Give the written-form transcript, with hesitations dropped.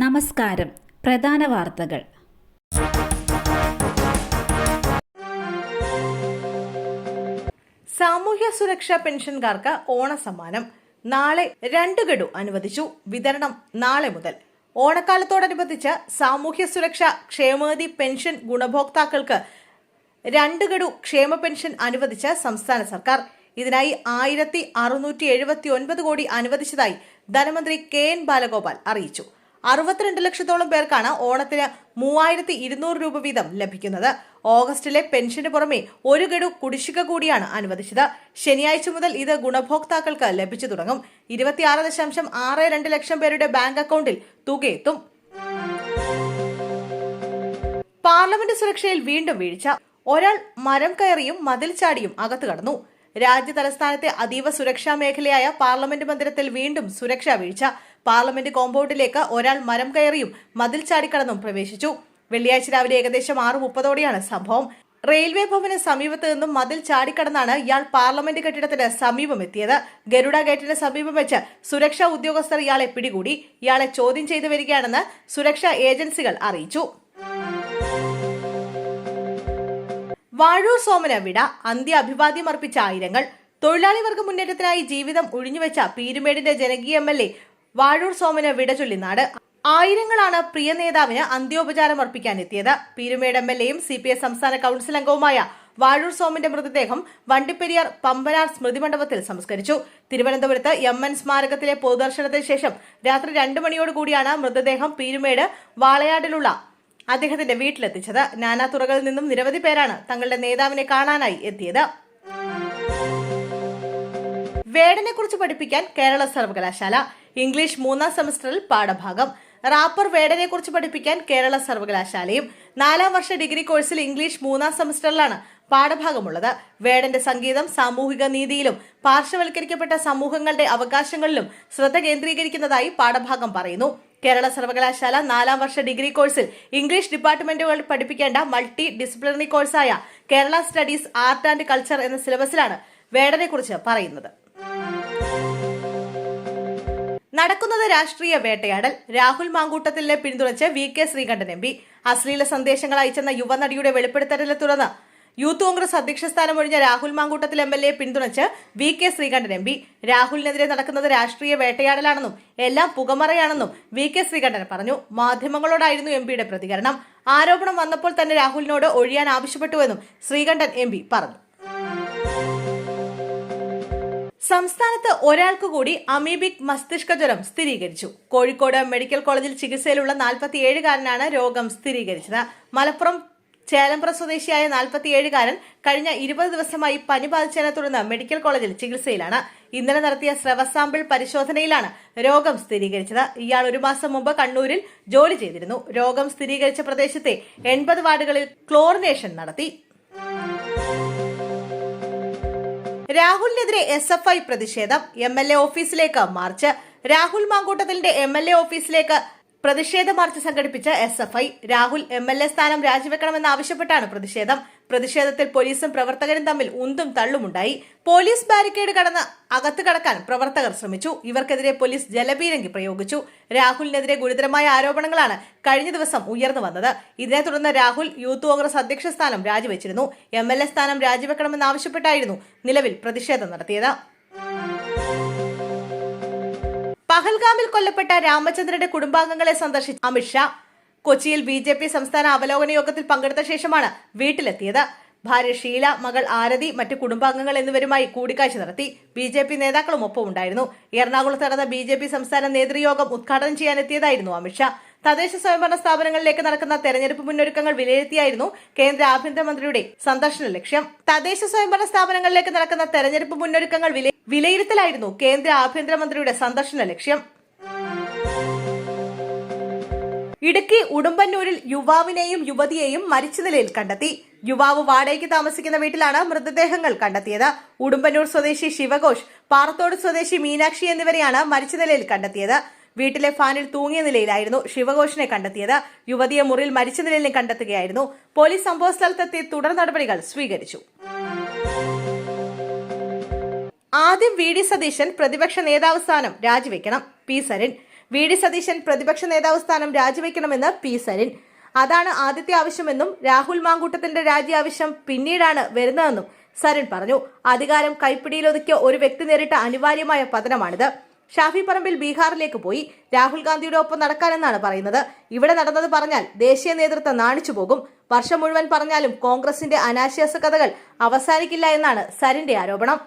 നമസ്കാരം. പ്രധാന വാർത്തകൾ. സാമൂഹ്യ സുരക്ഷാ പെൻഷൻകാർക്ക് ഓണസമ്മാനം നാളെ 2 ഗഡു അനുവദിച്ചു. വിതരണം നാളെ മുതൽ. ഓണക്കാലത്തോടനുബന്ധിച്ച് സാമൂഹ്യ സുരക്ഷാ ക്ഷേമനിധി പെൻഷൻ ഗുണഭോക്താക്കൾക്ക് 2 ഗഡു ക്ഷേമ പെൻഷൻ അനുവദിച്ച സംസ്ഥാന സർക്കാർ. ഇതിനായി 1679 കോടി അനുവദിച്ചതായി ധനമന്ത്രി KN ബാലഗോപാൽ അറിയിച്ചു. 62 ലക്ഷത്തോളം പേർക്കാണ് ഓണത്തിന് 3200 രൂപ വീതം ലഭിക്കുന്നത്. ഓഗസ്റ്റിലെ പെൻഷന് പുറമെ 1 ഗഡു കുടിശ്ശിക കൂടിയാണ് അനുവദിച്ചത്. ശനിയാഴ്ച മുതൽ ഇത് ഗുണഭോക്താക്കൾക്ക് ലഭിച്ചു തുടങ്ങും. 26.62 ലക്ഷം പേരുടെ ബാങ്ക് അക്കൗണ്ടിൽ തുകയെത്തും. പാർലമെന്റ് സുരക്ഷയിൽ വീണ്ടും വീഴ്ച. ഒരാൾ മരം കയറിയും മതിൽ ചാടിയും അകത്തു കടന്നു. രാജ്യ തലസ്ഥാനത്തെ അതീവ സുരക്ഷാ മേഖലയായ പാർലമെന്റ് മന്ദിരത്തിൽ വീണ്ടും സുരക്ഷാ വീഴ്ച. പാർലമെന്റ് കോമ്പൗണ്ടിലേക്ക് ഒരാൾ മരം കയറിയും മതിൽ ചാടിക്കടന്നും പ്രവേശിച്ചു. വെള്ളിയാഴ്ച രാവിലെ ഏകദേശം 6:30ഓടെയാണ് സംഭവം. റെയിൽവേ ഭവന് സമീപത്ത് നിന്നും മതിൽ ചാടിക്കടന്നാണ് ഇയാൾ പാർലമെന്റ് കെട്ടിടത്തിന് സമീപം എത്തിയത്. ഗരുഡ ഗേറ്റിന് സമീപം വെച്ച് സുരക്ഷാ ഉദ്യോഗസ്ഥർ ഇയാളെ പിടികൂടി. ഇയാളെ ചോദ്യം ചെയ്തു വരികയാണെന്ന് സുരക്ഷാ ഏജൻസികൾ അറിയിച്ചു. വാഴൂർ സോമന വിട. അന്ത്യ അഭിവാദ്യം അർപ്പിച്ച ആയിരങ്ങൾ. തൊഴിലാളി വർഗ മുന്നേറ്റത്തിനായി ജീവിതം ഒഴിഞ്ഞുവെച്ച പീരുമേടിന്റെ ജനകീയ MLA വാഴൂർ സോമന വിട ചൊല്ലി നാട്. ആയിരങ്ങളാണ് പ്രിയ നേതാവിന് അന്ത്യോപചാരം അർപ്പിക്കാൻ എത്തിയത്. പീരുമേട് MLAയും CPI സംസ്ഥാന കൌൺസിൽ അംഗവുമായ വാഴൂർ സോമന്റെ മൃതദേഹം വണ്ടിപ്പെരിയാർ പമ്പനാർ സ്മൃതി മണ്ഡപത്തിൽ സംസ്കരിച്ചു. തിരുവനന്തപുരത്ത് MN സ്മാരകത്തിലെ പൊതുദർശനത്തിന് ശേഷം രാത്രി 2 മണിയോടുകൂടിയാണ് മൃതദേഹം പീരുമേട് വാളയാടിലുള്ള അദ്ദേഹത്തിന്റെ വീട്ടിലെത്തിച്ചത്. നാനാ തുറകളിൽ നിന്നും നിരവധി പേരാണ് തങ്ങളുടെ നേതാവിനെ കാണാനായി എത്തിയത്. വേടനെ കുറിച്ച് പഠിപ്പിക്കാൻ കേരള സർവകലാശാല. ഇംഗ്ലീഷ് 3ാം സെമസ്റ്ററിൽ പാഠഭാഗം. റാപ്പർ വേടനെ കുറിച്ച് പഠിപ്പിക്കാൻ കേരള സർവകലാശാലയും. 4ാം വർഷ ഡിഗ്രി കോഴ്സിൽ ഇംഗ്ലീഷ് 3ാം സെമസ്റ്ററിലാണ് പാഠഭാഗമുള്ളത്. വേടന്റെ സംഗീതം സാമൂഹിക നീതിയിലും പാർശ്വവൽക്കരിക്കപ്പെട്ട സമൂഹങ്ങളുടെ അവകാശങ്ങളിലും ശ്രദ്ധ കേന്ദ്രീകരിക്കുന്നതായി പാഠഭാഗം പറയുന്നു. കേരള സർവകലാശാല 4ാം വർഷ ഡിഗ്രി കോഴ്സിൽ ഇംഗ്ലീഷ് ഡിപ്പാർട്ട്മെന്റുകൾ പഠിപ്പിക്കേണ്ട മൾട്ടി ഡിസിപ്ലിനറി കോഴ്സായ Kerala studies art and culture എന്ന സിലബസിലാണ് വേടനെ കുറിച്ച് പറയുന്നത്. നടക്കുന്നത് രാഷ്ട്രീയ വേട്ടയാടൽ. രാഹുൽ മാങ്കൂട്ടത്തിലിനെ പിന്തുണച്ച് VK ശ്രീകണ്ഠൻ MP. അശ്ലീല സന്ദേശങ്ങൾ അയച്ചെന്ന യുവനടിയുടെ വെളിപ്പെടുത്തലിനെ തുടർന്ന് യൂത്ത് കോൺഗ്രസ് അധ്യക്ഷ സ്ഥാനം ഒഴിഞ്ഞ രാഹുൽ മാങ്കൂട്ടത്തിൽ MLA പിന്തുണച്ച് VK ശ്രീകണ്ഠൻ MP. രാഹുലിനെതിരെ നടക്കുന്നത് രാഷ്ട്രീയ വേട്ടയാടലാണെന്നും എല്ലാം പുകമറയാണെന്നും VK ശ്രീകണ്ഠൻ പറഞ്ഞു. മാധ്യമങ്ങളോടായിരുന്നു MPയുടെ പ്രതികരണം. ആരോപണം വന്നപ്പോൾ തന്നെ രാഹുലിനോട് ഒഴിയാൻ ആവശ്യപ്പെട്ടുവെന്നും ശ്രീകണ്ഠൻ MP പറഞ്ഞു. സംസ്ഥാനത്ത് ഒരാൾക്ക് കൂടി അമീബിക് മസ്തിഷ്ക ജ്വരം സ്ഥിരീകരിച്ചു. കോഴിക്കോട് മെഡിക്കൽ കോളേജിൽ ചികിത്സയിലുള്ള 47-കാരനാണ് രോഗം സ്ഥിരീകരിച്ചത്. മലപ്പുറം ചേലമ്പ്ര സ്വദേശിയായ 47-കാരൻ കഴിഞ്ഞ 20 ദിവസമായി പനി ബാധിച്ചതിനെ തുടർന്ന് മെഡിക്കൽ കോളേജിൽ ചികിത്സയിലാണ്. ഇന്നലെ നടത്തിയ സ്രവ സാമ്പിൾ പരിശോധനയിലാണ് രോഗം സ്ഥിരീകരിച്ചത്. ഇയാൾ 1 മാസം മുമ്പ് കണ്ണൂരിൽ ജോലി ചെയ്തിരുന്നു. രോഗം സ്ഥിരീകരിച്ച പ്രദേശത്തെ 80 വാർഡുകളിൽ ക്ലോറിനേഷൻ നടത്തി. രാഹുലിനെതിരെ SFI പ്രതിഷേധം. MLA ഓഫീസിലേക്ക് മാർച്ച്. രാഹുൽ മാങ്കൂട്ടത്തിലിന്റെ MLA ഓഫീസിലേക്ക് പ്രതിഷേധ മാർച്ച് സംഘടിപ്പിച്ച SFI. രാഹുൽ MLA സ്ഥാനം രാജിവെക്കണമെന്നാവശ്യപ്പെട്ടാണ് പ്രതിഷേധം. പ്രതിഷേധത്തിൽ പോലീസും പ്രവർത്തകരും തമ്മിൽ ഉന്തും തള്ളുമുണ്ടായി. പോലീസ് ബാരിക്കേഡ് കടന്ന് അകത്ത് കടക്കാൻ പ്രവർത്തകർ ശ്രമിച്ചു. ഇവർക്കെതിരെ പോലീസ് ജലപീരങ്കി പ്രയോഗിച്ചു. രാഹുലിനെതിരെ ഗുരുതരമായ ആരോപണങ്ങളാണ് കഴിഞ്ഞ ദിവസം ഉയർന്നു വന്നത്. ഇതിനെ തുടർന്ന് രാഹുൽ യൂത്ത് കോൺഗ്രസ് അധ്യക്ഷ സ്ഥാനം രാജിവെച്ചിരുന്നു. MLA സ്ഥാനം രാജിവെക്കണമെന്നാവശ്യപ്പെട്ടായിരുന്നു നിലവിൽ പ്രതിഷേധം നടത്തിയത്. പഹൽഗാമിൽ കൊല്ലപ്പെട്ട രാമചന്ദ്രന്റെ കുടുംബാംഗങ്ങളെ സന്ദർശിച്ച അമിത്ഷാ. കൊച്ചിയിൽ BJP സംസ്ഥാന അവലോകന യോഗത്തിൽ പങ്കെടുത്ത ശേഷമാണ് വീട്ടിലെത്തിയത്. ഭാര്യ ഷീല, മകൾ ആരതി, മറ്റു കുടുംബാംഗങ്ങൾ എന്നിവരുമായി കൂടിക്കാഴ്ച നടത്തി. BJP നേതാക്കളും ഒപ്പം ഉണ്ടായിരുന്നു. എറണാകുളത്ത് നടന്ന BJP സംസ്ഥാന നേതൃയോഗം ഉദ്ഘാടനം ചെയ്യാനെത്തിയതായിരുന്നു അമിത്ഷാ. തദ്ദേശ സ്വയംഭരണ സ്ഥാപനങ്ങളിലേക്ക് നടക്കുന്ന തെരഞ്ഞെടുപ്പ് മുന്നൊരുക്കങ്ങൾ വിലയിരുത്തിയായിരുന്നു കേന്ദ്ര ആഭ്യന്തരമന്ത്രിയുടെ സന്ദർശന ലക്ഷ്യം. തദ്ദേശ സ്വയംഭരണ സ്ഥാപനങ്ങളിലേക്ക് നടക്കുന്ന തെരഞ്ഞെടുപ്പ് മുന്നൊരുക്കങ്ങൾ വിലയിരുത്തലായിരുന്നു കേന്ദ്ര ആഭ്യന്തരമന്ത്രിയുടെ സന്ദർശന ലക്ഷ്യം. ഇടുക്കി ഉടുമ്പന്നൂരിൽ യുവാവിനെയും യുവതിയെയും മരിച്ച നിലയിൽ കണ്ടെത്തി. യുവാവ് വാടകയ്ക്ക് താമസിക്കുന്ന വീട്ടിലാണ് മൃതദേഹങ്ങൾ കണ്ടെത്തിയത്. ഉടുമ്പന്നൂർ സ്വദേശി ശിവഘോഷ്, പാറത്തോട് സ്വദേശി മീനാക്ഷി എന്നിവരെയാണ് മരിച്ച നിലയിൽ കണ്ടെത്തിയത്. വീട്ടിലെ ഫാനിൽ തൂങ്ങിയ നിലയിലായിരുന്നു ശിവഘോഷിനെ കണ്ടെത്തിയത്. യുവതിയെ മുറിയിൽ മരിച്ച നിലയിൽ കണ്ടെത്തുകയായിരുന്നു. പോലീസ് സംഭവസ്ഥലത്തെത്തി തുടർ നടപടികൾ സ്വീകരിച്ചു. ആദ്യം VD സതീശൻ പ്രതിപക്ഷ നേതാവ് സ്ഥാനം രാജിവെക്കണം. P. Sarin. V D Satheesan പ്രതിപക്ഷ നേതാവ് സ്ഥാനം രാജിവെക്കണമെന്ന് പി സരിൻ. അതാണ് ആദ്യത്തെ ആവശ്യമെന്നും രാഹുൽ മാങ്കൂട്ടത്തിന്റെ രാജി ആവശ്യം പിന്നീടാണ് വരുന്നതെന്നും സരിൻ പറഞ്ഞു. അധികാരം കൈപ്പിടിയിലൊതുക്കിയ ഒരു വ്യക്തി നേരിട്ട അനിവാര്യമായ പതനമാണിത്. ഷാഫി പറമ്പിൽ ബീഹാറിലേക്ക് പോയി രാഹുൽ ഗാന്ധിയുടെ ഒപ്പം നടക്കാനെന്നാണ് പറയുന്നത്. ഇവിടെ നടന്നത് പറഞ്ഞാൽ ദേശീയ നേതൃത്വം നാണിച്ചു പോകും. വർഷം മുഴുവൻ പറഞ്ഞാലും കോൺഗ്രസിന്റെ അനാശ്വാസ കഥകൾ അവസാനിക്കില്ല എന്നാണ് സരിന്റെ ആരോപണം.